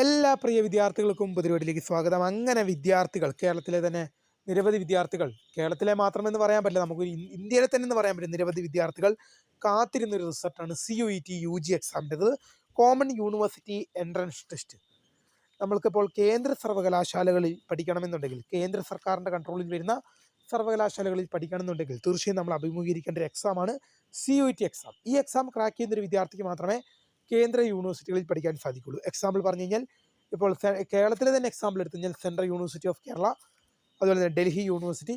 എല്ലാ പ്രിയ വിദ്യാർത്ഥികൾക്കും പുതിയവീട്ടിലേക്ക് സ്വാഗതം. അങ്ങനെ വിദ്യാർത്ഥികൾ കേരളത്തിലെ തന്നെ നിരവധി വിദ്യാർത്ഥികൾ, കേരളത്തിലെ മാത്രമെന്ന് പറയാൻ പറ്റില്ല, നമുക്ക് ഇന്ത്യയിലെ തന്നെ എന്ന് പറയാൻ പറ്റും, നിരവധി വിദ്യാർത്ഥികൾ കാത്തിരുന്നൊരു റിസൾട്ടാണ് CUET UG എക്സാമിൻ്റെത്, കോമൺ യൂണിവേഴ്സിറ്റി എൻട്രൻസ് ടെസ്റ്റ്. നമ്മൾക്കിപ്പോൾ കേന്ദ്ര സർവകലാശാലകളിൽ പഠിക്കണമെന്നുണ്ടെങ്കിൽ, കേന്ദ്ര സർക്കാരിൻ്റെ കൺട്രോളിൽ വരുന്ന സർവകലാശാലകളിൽ പഠിക്കണമെന്നുണ്ടെങ്കിൽ തീർച്ചയായും നമ്മൾ അഭിമുഖീകരിക്കേണ്ട ഒരു എക്സാമാണ് CUET എക്സാം. ഈ എക്സാം ക്രാക്ക് ചെയ്യുന്ന ഒരു വിദ്യാർത്ഥിക്ക് മാത്രമേ കേന്ദ്ര യൂണിവേഴ്സിറ്റികളിൽ പഠിക്കാൻ സാധിക്കുള്ളൂ. എക്സാമ്പിൾ പറഞ്ഞു കഴിഞ്ഞാൽ, ഇപ്പോൾ കേരളത്തിലെ തന്നെ എക്സാമ്പിൾ എടുത്തു കഴിഞ്ഞാൽ സെൻട്രൽ യൂണിവേഴ്സിറ്റി ഓഫ് കേരള, അതുപോലെ തന്നെ ഡൽഹി യൂണിവേഴ്സിറ്റി,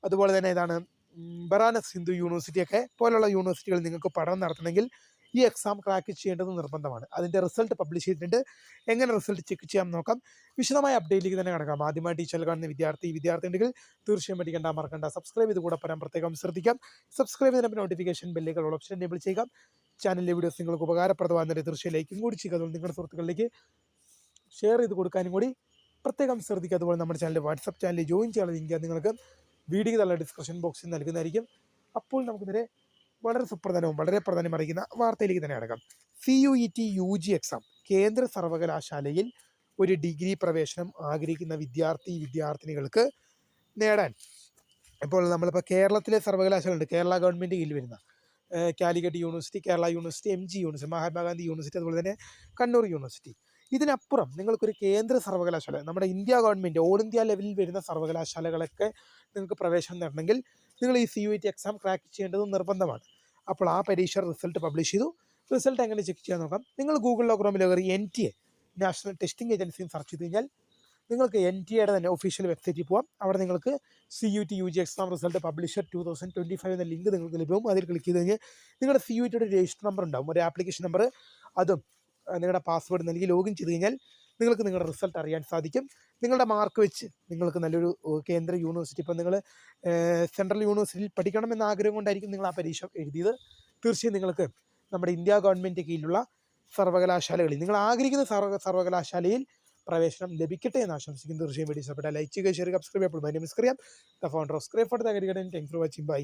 അതുപോലെ തന്നെ ഇതാണ് ബനാറസ് ഹിന്ദു യൂണിവേഴ്സിറ്റി ഒക്കെ പോലുള്ള യൂണിവേഴ്സിറ്റികൾ നിങ്ങൾക്ക് പഠനം നടത്തണമെങ്കിൽ ഈ എക്സാം ക്രാക്ക് ചെയ്യേണ്ടത് നിർബന്ധമാണ്. അതിൻ്റെ റിസൾട്ട് പബ്ലിഷ് ചെയ്തിട്ടുണ്ട്. എങ്ങനെ റിസൾട്ട് ചെക്ക് ചെയ്യാൻ നോക്കാം. വിശദമായ അപ്ഡേറ്റിലേക്ക് തന്നെ കിടക്കാം. ആദ്യമായിട്ട് ഈ ചാനൽ കാണുന്ന വിദ്യാർത്ഥി ഉണ്ടെങ്കിൽ തീർച്ചയായും പഠിക്കേണ്ട, മറക്കണ്ട, സബ്സ്ക്രൈബ് ചെയ്ത് കൂടെ പറയാൻ പ്രത്യേകം ശ്രദ്ധിക്കാം. സബ്സ്ക്രൈബ് ചെയ്തതിന് നോട്ടിഫിക്കേഷൻ ബെല്ലുകൾ ഓപ്ഷൻ എനേബിൾ ചെയ്യുക. ചാനലിലെ വീഡിയോസ് നിങ്ങൾക്ക് ഉപകാരപ്രദമാകുന്നതിന് തീർച്ചയായും ലൈക്കും കൂടി ചെയ്യുക. അതുപോലെ നിങ്ങളുടെ സുഹൃത്തുക്കളിലേക്ക് ഷെയർ ചെയ്ത് കൊടുക്കാനും കൂടി പ്രത്യേകം ശ്രദ്ധിക്കുക. അതുപോലെ നമ്മുടെ ചാനൽ വാട്സപ്പ് ചാനലിൽ ജോയിൻ ചെയ്യാനുള്ള ലിങ്ക് നിങ്ങൾക്ക് വീഡിയോ തള്ള ഡിസ്ക്രിപ്ഷൻ ബോക്സിൽ നൽകുന്നതായിരിക്കും. അപ്പോൾ നമുക്ക് നേരെ വളരെ സുപ്രധാനവും വളരെ പ്രാധാന്യം അറിയിക്കുന്ന വാർത്തയിലേക്ക് തന്നെ അടക്കാം. CUET UG എക്സാം കേന്ദ്ര സർവകലാശാലയിൽ ഒരു ഡിഗ്രി പ്രവേശനം ആഗ്രഹിക്കുന്ന വിദ്യാർത്ഥിനികൾക്ക് നേടാൻ ഇപ്പോൾ നമ്മളിപ്പോൾ കേരളത്തിലെ സർവകലാശാലയുണ്ട്, കേരള ഗവൺമെൻറ് കീഴിൽ വരുന്ന Calicut university, Kerala university, MG university, Mahatma Gandhi university, അതുപോലെ തന്നെ കണ്ണൂർ യൂണിവേഴ്സിറ്റി. ഇതിനപ്പുറം നിങ്ങൾക്കൊരു കേന്ദ്ര സർവകലാശാല, നമ്മുടെ ഇന്ത്യ ഗവൺമെൻറ് ഓൾ ഇന്ത്യ ലെവലിൽ വരുന്ന സർവകലാശാലകളൊക്കെ നിങ്ങൾക്ക് പ്രവേശനം നേടണമെങ്കിൽ നിങ്ങൾ ഈ CUET എക്സാം ക്രാക്ക് ചെയ്യേണ്ടത് നിർബന്ധമാണ്. അപ്പോൾ ആ പരീക്ഷ റിസൾട്ട് പബ്ലിഷ് ചെയ്തു. റിസൾട്ട് എങ്ങനെ ചെക്ക് ചെയ്യാൻ നോക്കാം. നിങ്ങൾ ഗൂഗിളിലോ ക്രോമിലോ കയറി NTA national testing agency search ചെയ്ത് കഴിഞ്ഞാൽ നിങ്ങൾക്ക് NTAയുടെ തന്നെ ഒഫീഷ്യൽ വെബ്സൈറ്റിൽ പോകാം. അവിടെ നിങ്ങൾക്ക് CUET UG exam result publisher 2025 എന്ന ലിങ്ക് നിങ്ങൾക്ക് ലഭ്യവും. അതിൽ ക്ലിക്ക് ചെയ്ത് കഴിഞ്ഞാൽ നിങ്ങളുടെ CUETയുടെ രജിസ്റ്റർ നമ്പർ ഉണ്ടാവും, ഒരു ആപ്ലിക്കേഷൻ നമ്പർ, അതും നിങ്ങളുടെ പാസ്വേഡ് നൽകി ലോഗിൻ ചെയ്ത് കഴിഞ്ഞാൽ നിങ്ങൾക്ക് നിങ്ങളുടെ റിസൾട്ട് അറിയാൻ സാധിക്കും. നിങ്ങളുടെ മാർക്ക് വെച്ച് നിങ്ങൾക്ക് നല്ലൊരു കേന്ദ്ര യൂണിവേഴ്സിറ്റി, ഇപ്പോൾ നിങ്ങൾ സെൻട്രൽ യൂണിവേഴ്സിറ്റിയിൽ പഠിക്കണമെന്ന ആഗ്രഹം കൊണ്ടായിരിക്കും നിങ്ങൾ ആ പരീക്ഷ എഴുതിയത്. തീർച്ചയായും നിങ്ങൾക്ക് നമ്മുടെ ഇന്ത്യ ഗവൺമെൻറ് കീഴിലുള്ള സർവകലാശാലകളിൽ നിങ്ങൾ ആഗ്രഹിക്കുന്ന സർവകലാശാലയിൽ പ്രവേശനം ലഭിക്കട്ടെ എന്ന് ആശംസിക്കുന്നു. തീർച്ചയായും വീഡിയോ ഇഷ്ടപ്പെട്ടാൽ ലൈക്ക് ചെയ്യുക, ഷെയർ ചെയ്യുക, സബ്സ്ക്രൈബ് ചെയ്യുക. അപ്പോൾ my name is Kariyam, the founder of scribe for the career. Thanks for watching. By.